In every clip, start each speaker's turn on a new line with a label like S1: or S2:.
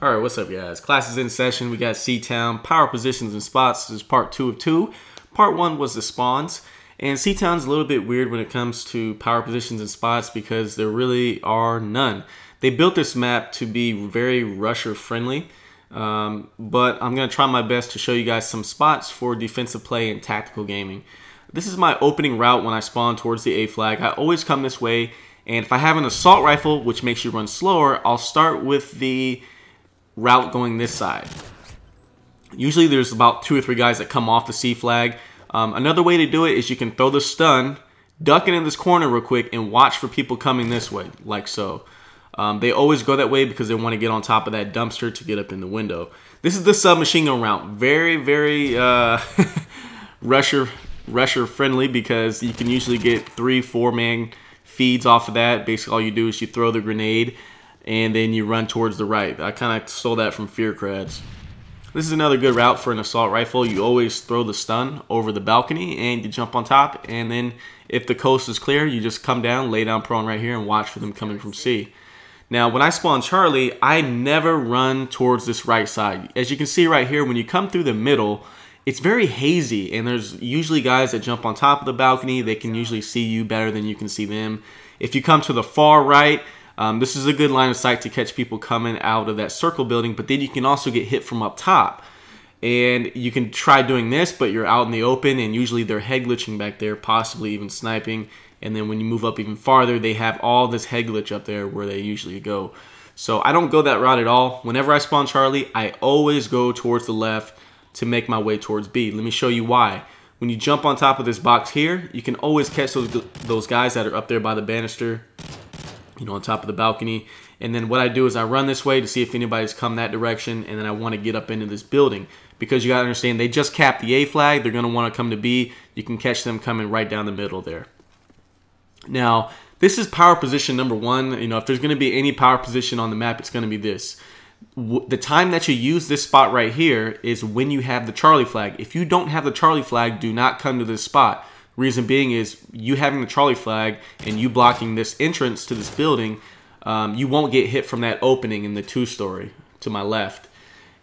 S1: All right, what's up, guys? Class is in session. We got Seatown, power positions and spots. This is part 2 of 2. Part 1 was the spawns. And Seatown's a little bit weird when it comes to power positions and spots because there really are none. They built this map to be very rusher friendly, but I'm going to try my best to show you guys some spots for defensive play and tactical gaming. This is my opening route when I spawn towards the A flag. I always come this way, and if I have an assault rifle, which makes you run slower, I'll start with the route going this side. Usually there's about 2 or 3 guys that come off the C flag. Another way to do it is you can throw the stun, duck it in this corner real quick, and watch for people coming this way, like so. They always go that way because they want to get on top of that dumpster to get up in the window. This is the submachine gun route. Very, very rusher friendly because you can usually get 3-4 man feeds off of that. Basically all you do is you throw the grenade and then you run towards the right. I kind of stole that from Fear Crads. This is another good route for an assault rifle. You always throw the stun over the balcony and you jump on top, and then if the coast is clear, you just come down, lay down prone right here and watch for them coming from C. Now, when I spawn Charlie, I never run towards this right side. As you can see right here, when you come through the middle, it's very hazy, and there's usually guys that jump on top of the balcony. They can usually see you better than you can see them. If you come to the far right, this is a good line of sight to catch people coming out of that circle building, but then you can also get hit from up top. And you can try doing this, but you're out in the open, and usually they're head glitching back there, possibly even sniping. And then when you move up even farther, they have all this head glitch up there where they usually go. So I don't go that route at all. Whenever I spawn Charlie, I always go towards the left to make my way towards B. Let me show you why. When you jump on top of this box here, you can always catch those guys that are up there by the banister, you know, on top of the balcony. And then what I do is I run this way to see if anybody's come that direction, and then I want to get up into this building because you got to understand they just capped the A flag. They're going to want to come to B. You can catch them coming right down the middle there. Now, this is power position number 1. You know, if there's going to be any power position on the map, it's going to be this. The time that you use this spot right here is when you have the Charlie flag. If you don't have the Charlie flag, do not come to this spot. Reason being is you having the Charlie flag and you blocking this entrance to this building, you won't get hit from that opening in the 2-story to my left.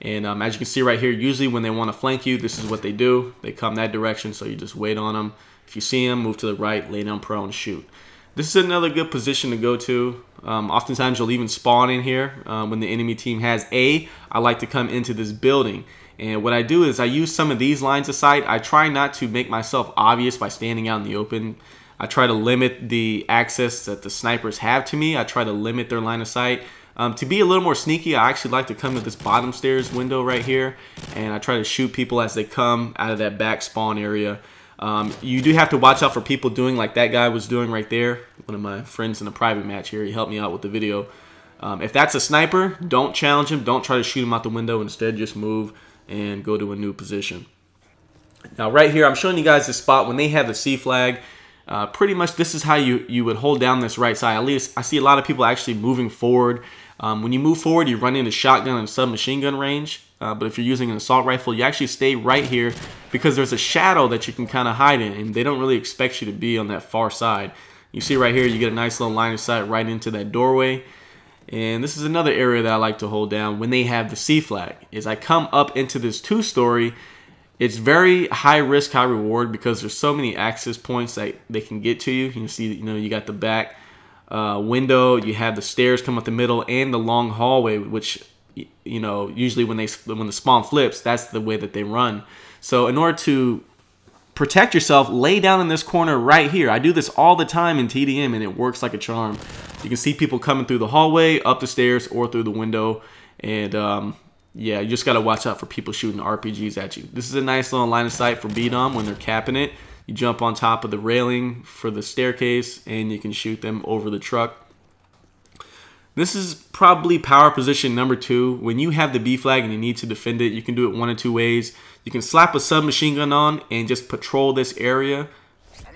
S1: And as you can see right here, usually when they want to flank you, this is what they do. They come that direction, so you just wait on them. If you see them, move to the right, lay down prone, shoot. This is another good position to go to. Oftentimes you'll even spawn in here when the enemy team has A. I like to come into this building. And what I do is I use some of these lines of sight. I try not to make myself obvious by standing out in the open. I try to limit the access that the snipers have to me. I try to limit their line of sight. To be a little more sneaky, I actually like to come to this bottom stairs window right here, and I try to shoot people as they come out of that back spawn area. You do have to watch out for people doing like that guy was doing right there. One of my friends in a private match here, he helped me out with the video. If that's a sniper, don't challenge him. Don't try to shoot him out the window. Instead, just move and go to a new position. Now right here, I'm showing you guys this spot when they have the C flag. Pretty much this is how you would hold down this right side. At least I see a lot of people actually moving forward. When you move forward, you run into shotgun and submachine gun range. But if you're using an assault rifle, you actually stay right here because there's a shadow that you can kind of hide in, and they don't really expect you to be on that far side. You see right here, you get a nice little line of sight right into that doorway. And this is another area that I like to hold down when they have the C flag. Is I come up into this 2-story. It's very high risk, high reward because there's so many access points that they can get to you. You can see, you know, you got the back window, you have the stairs come up the middle, and the long hallway, which, you know, usually when the spawn flips, that's the way that they run. So in order to protect yourself, lay down in this corner right here. I do this all the time in TDM, and it works like a charm. You can see people coming through the hallway, up the stairs, or through the window. And yeah, you just got to watch out for people shooting RPGs at you. This is a nice little line of sight for B-Dom when they're capping it. You jump on top of the railing for the staircase, and you can shoot them over the truck. This is probably power position number 2. When you have the B flag and you need to defend it, you can do it 1 of 2 ways. You can slap a submachine gun on and just patrol this area,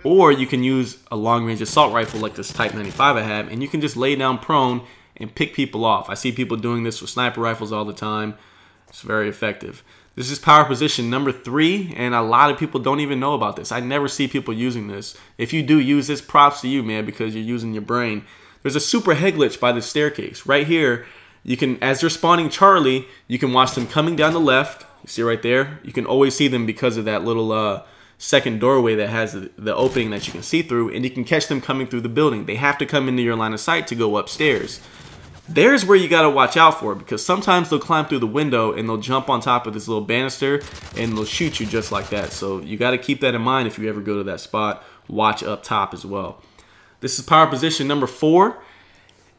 S1: or you can use a long-range assault rifle like this Type 95 I have, and you can just lay down prone and pick people off. I see people doing this with sniper rifles all the time. It's very effective. This is power position number 3, and a lot of people don't even know about this. I never see people using this. If you do use this, props to you, man, because you're using your brain. There's a super head glitch by the staircase. Right here, You can, as they're spawning Charlie, you can watch them coming down the left. You see right there? You can always see them because of that little second doorway that has the opening that you can see through, and you can catch them coming through the building. They have to come into your line of sight to go upstairs. There's where you got to watch out for, because sometimes they'll climb through the window and they'll jump on top of this little banister and they'll shoot you just like that. So you got to keep that in mind if you ever go to that spot. Watch up top as well. This is power position number 4.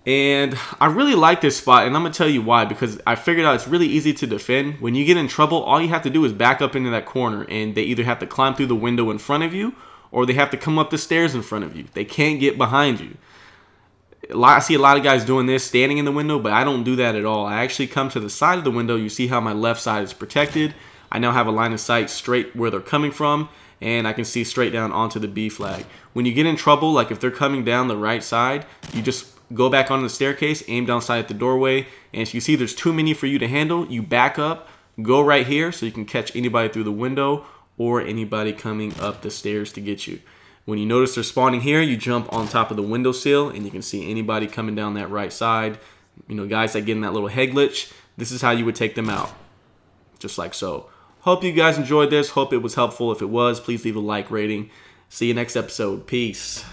S1: And I really like this spot, and I'm going to tell you why, because I figured out it's really easy to defend. When you get in trouble, all you have to do is back up into that corner, and they either have to climb through the window in front of you, or they have to come up the stairs in front of you. They can't get behind you. I see a lot of guys doing this, standing in the window, but I don't do that at all. I actually come to the side of the window. You see how my left side is protected. I now have a line of sight straight where they're coming from, and I can see straight down onto the B flag. When you get in trouble, like if they're coming down the right side, you just go back onto the staircase, aim down side at the doorway, and if you see there's too many for you to handle, you back up, go right here so you can catch anybody through the window or anybody coming up the stairs to get you. When you notice they're spawning here, you jump on top of the windowsill and you can see anybody coming down that right side. You know, guys that get in that little head glitch, this is how you would take them out. Just like so. Hope you guys enjoyed this. Hope it was helpful. If it was, please leave a like rating. See you next episode. Peace.